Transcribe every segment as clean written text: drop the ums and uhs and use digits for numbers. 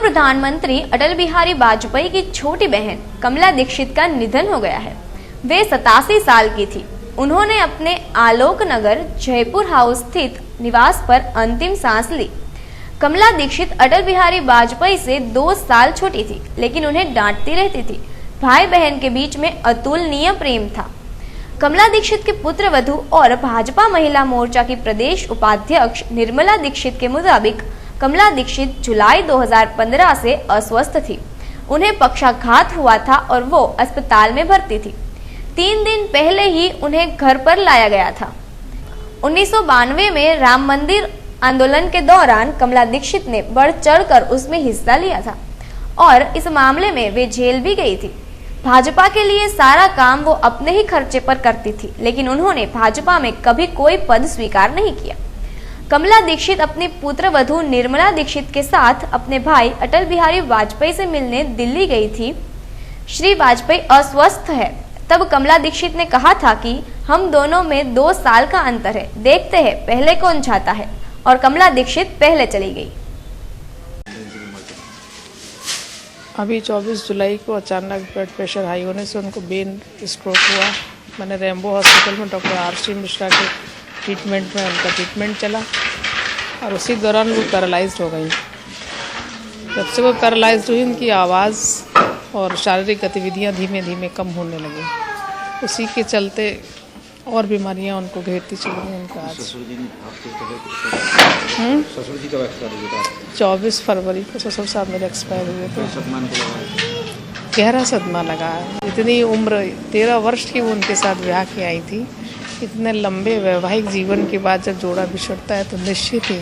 प्रधानमंत्री अटल बिहारी वाजपेयी की छोटी बहन कमला दीक्षित का निधन हो गया है। वे 87 साल की थी। उन्होंने अपने आलोक नगर जयपुर हाउस स्थित निवास पर अंतिम सांस ली। कमला दीक्षित अटल बिहारी वाजपेयी से 2 साल छोटी थी, लेकिन उन्हें डांटती रहती थी। भाई बहन के बीच में अतुलनीय प्रेम था। कमला दीक्षित के पुत्र वधू और भाजपा महिला मोर्चा की प्रदेश उपाध्यक्ष निर्मला दीक्षित के मुताबिक कमला दीक्षित जुलाई 2015 से अस्वस्थ थी। उन्हें पक्षाघात हुआ था और वो अस्पताल में भर्ती थी। 3 दिन पहले ही उन्हें घर पर लाया गया था। 1992 में राम मंदिर आंदोलन के दौरान कमला दीक्षित ने बढ़ चढ़कर उसमें हिस्सा लिया था और इस मामले में वे जेल भी गई थी। भाजपा के लिए सारा काम वो अपने ही खर्चे पर करती थी, लेकिन उन्होंने भाजपा में कभी कोई पद स्वीकार नहीं किया। कमला दीक्षित अपनी पुत्र वधू निर्मला दीक्षित के साथ अपने भाई अटल बिहारी वाजपेयी से मिलने दिल्ली गई थी। श्री वाजपेयी अस्वस्थ है। तब कमला दीक्षित ने कहा था कि हम दोनों में 2 साल का अंतर है, देखते हैं पहले कौन जाता है, और कमला दीक्षित पहले चली गई। अभी 24 जुलाई को अचानक ब्लड प्रेशर हाई होने से उनको ब्रेन स्ट्रोक हुआ। मैंने रेम्बो हॉस्पिटल में डॉक्टर आर.सी. मिश्रा के ट्रीटमेंट में उनका ट्रीटमेंट चला और उसी दौरान वो पैरालाइज्ड हो गई। जब से वो पैरालाइज्ड हुई, उनकी आवाज़ और शारीरिक गतिविधियाँ धीमे धीमे कम होने लगी। उसी के चलते और बीमारियाँ उनको घेरती चली गई। उनका आज 24 फरवरी को ससुर साहब मेरे एक्सपायर हुए थे। गहरा सदमा लगा। इतनी उम्र 13 वर्ष की वो उनके साथ ब्याह की आई थी। इतने लंबे वैवाहिक जीवन के बाद जब जोड़ा बिछड़ता है तो निश्चित ही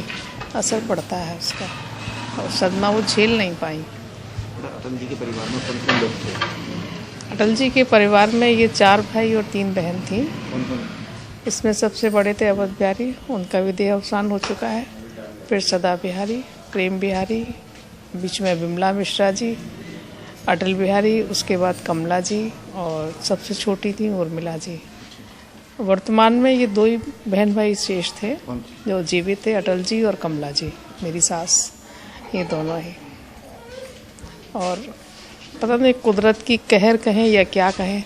असर पड़ता है उसका, और सदमा वो झेल नहीं पाई। अटल जी के परिवार में कौन-कौन लोग थे? अटल जी के परिवार में ये 4 भाई और 3 बहन थी। इसमें सबसे बड़े थे अवध बिहारी, उनका भी देह अवसान हो चुका है। फिर सदा बिहारी, प्रेम बिहारी, बीच में विमला मिश्रा जी, अटल बिहारी, उसके बाद कमला जी, और सबसे छोटी थी उर्मिला जी। वर्तमान में ये 2 ही बहन भाई शेष थे जो जीवित थे, अटल जी और कमला जी, मेरी सास, ये दोनों ही। और पता नहीं कुदरत की कहर कहें या क्या कहें,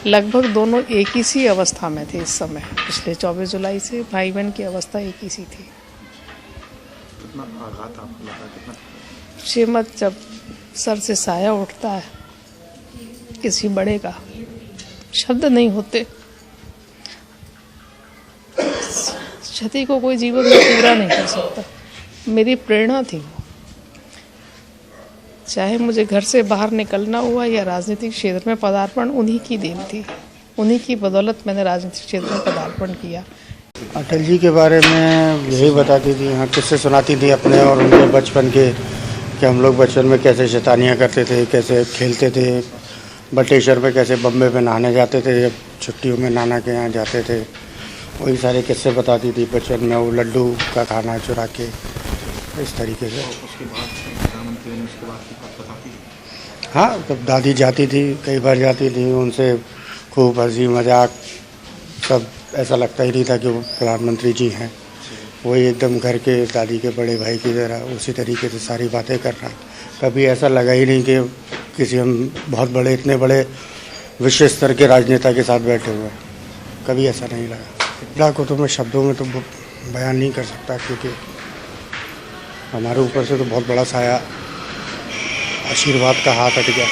लगभग दोनों एक ही सी अवस्था में थे इस समय। पिछले 24 जुलाई से भाई बहन की अवस्था एक ही सी थी। कितना आघात आपको लगा? कितना श्रीमत जब सर से साया उठता है किसी बड़े का, शब्द नहीं होते। क्षति को कोई जीवन में पूरा नहीं कर सकता। मेरी प्रेरणा थी वो, चाहे मुझे घर से बाहर निकलना हुआ या राजनीतिक क्षेत्र में पदार्पण, उन्हीं की देन थी। उन्हीं की बदौलत मैंने राजनीतिक क्षेत्र में पदार्पण किया। अटल जी के बारे में यही बताती थी, हाँ, किस्से सुनाती थी अपने और उनके बचपन के, कि हम लोग बचपन में कैसे शैतानियाँ करते थे, कैसे खेलते थे, बटेश्वर पे कैसे बम्बे में नहाने जाते थे, जब छुट्टियों में नाना के यहाँ जाते थे। वही सारे किस्से बताती थी बचपन में, वो लड्डू का खाना चुरा के, इस तरीके से। उसके बाद प्रधानमंत्री ने उसके बाद की बात बताती थी? हाँ, तब दादी जाती थी, कई बार जाती थी, उनसे खूब हंसी मजाक सब, ऐसा लगता ही नहीं था कि वो प्रधानमंत्री जी हैं। वही एकदम घर के दादी के बड़े भाई की तरह उसी तरीके से सारी बातें कर रहा। कभी ऐसा लगा ही नहीं कि किसी हम बहुत बड़े, इतने बड़े विश्व स्तर के राजनेता के साथ बैठे हुए हैं, कभी ऐसा नहीं लगा। इतना को तो मैं शब्दों में तो बयान नहीं कर सकता, क्योंकि हमारे ऊपर से तो बहुत बड़ा साया, आशीर्वाद का हाथ हट गया।